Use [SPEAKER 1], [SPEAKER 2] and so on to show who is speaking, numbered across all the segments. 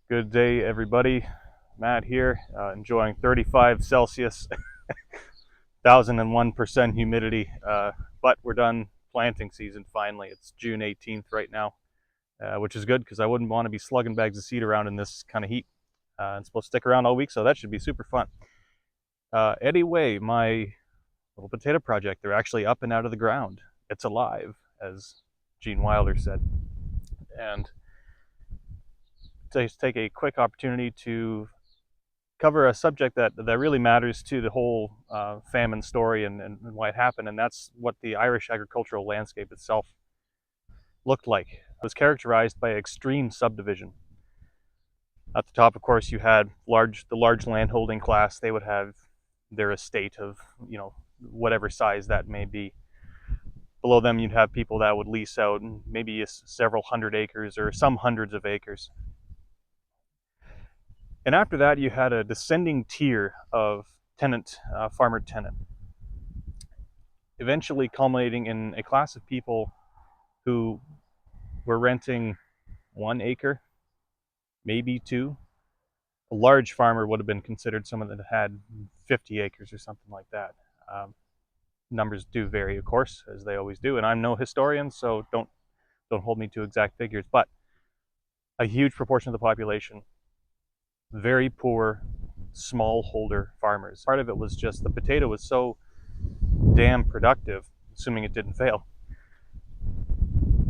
[SPEAKER 1] Good day, everybody. Matt here, enjoying 35 Celsius, 1001% humidity. But we're done planting season finally. It's June 18th right now, which is good because I wouldn't want to be slugging bags of seed around in this kind of heat. It's supposed to stick around all week, so that should be super fun. Anyway, my little potato project, they're actually up and out of the ground. It's alive, as Gene Wilder said. And to take a quick opportunity to cover a subject that really matters to the whole famine story and why it happened, and that's what the Irish agricultural landscape itself looked like. It was characterized by extreme subdivision. At the top, of course, you had the large landholding class. They would have their estate of, whatever size that may be. Below them, you'd have people that would lease out maybe several hundred acres or some hundreds of acres. And after that, you had a descending tier of farmer tenant, eventually culminating in a class of people who were renting 1 acre, maybe 2. A large farmer would have been considered someone that had 50 acres or something like that. Numbers do vary, of course, as they always do, and I'm no historian, so don't hold me to exact figures, but a huge proportion of the population, very poor smallholder farmers. Part of it was just the potato was so damn productive, assuming it didn't fail,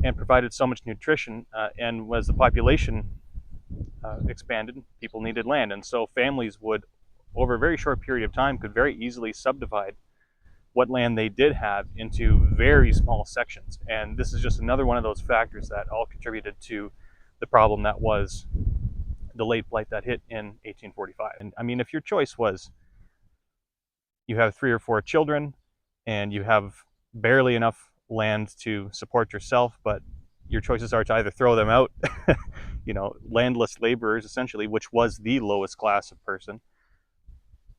[SPEAKER 1] and provided so much nutrition, and as the population expanded, people needed land, and so families would, over a very short period of time, could very easily subdivide what land they did have into very small sections. And this is just another one of those factors that all contributed to the problem that was the late blight that hit in 1845. And I mean, if your choice was you have 3 or 4 children and you have barely enough land to support yourself, but your choices are to either throw them out, landless laborers essentially, which was the lowest class of person,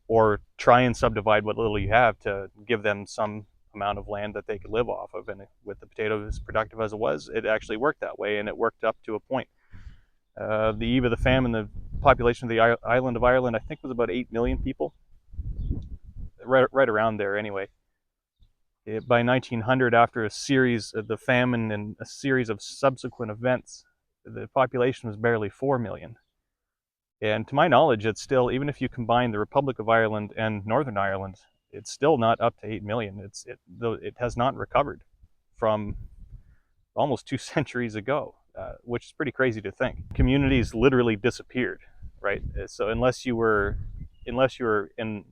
[SPEAKER 1] or try and subdivide what little you have to give them some amount of land that they could live off of. And with the potato as productive as it was, it actually worked that way, and it worked up to a point. The eve of the famine, the population of the island of Ireland, I think, was about 8 million people, right around there anyway. By 1900, after the famine and a series of subsequent events, the population was barely 4 million. And to my knowledge, it's still, even if you combine the Republic of Ireland and Northern Ireland, it's still not up to 8 million. It has not recovered from almost 2 centuries ago, which is pretty crazy to think. Communities literally disappeared, right? So unless you were in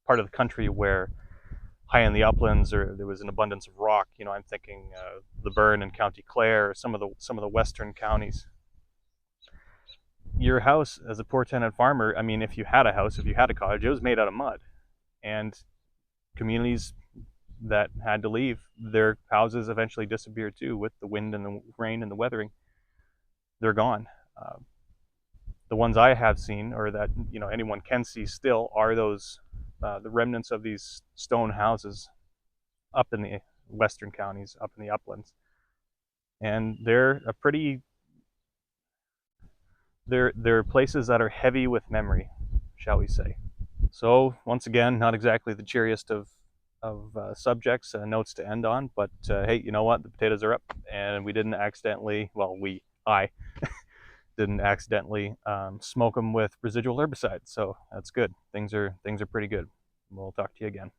[SPEAKER 1] part of the country where high in the uplands or there was an abundance of rock, I'm thinking the Burn and County Clare, or some of the western counties. Your house as a poor tenant farmer, I mean, if you had a house, if you had a cottage, it was made out of mud. And communities that had to leave, their houses eventually disappeared too, with the wind and the rain and the weathering. They're gone. The ones I have seen, or that anyone can see still, are those the remnants of these stone houses up in the western counties, up in the uplands. And they're they're places that are heavy with memory, shall we say. So once again, not exactly the cheeriest of subjects, notes to end on, but hey, you know what? The potatoes are up, and we didn't accidentally, I didn't accidentally smoke them with residual herbicide, so that's good. Things are pretty good. We'll talk to you again.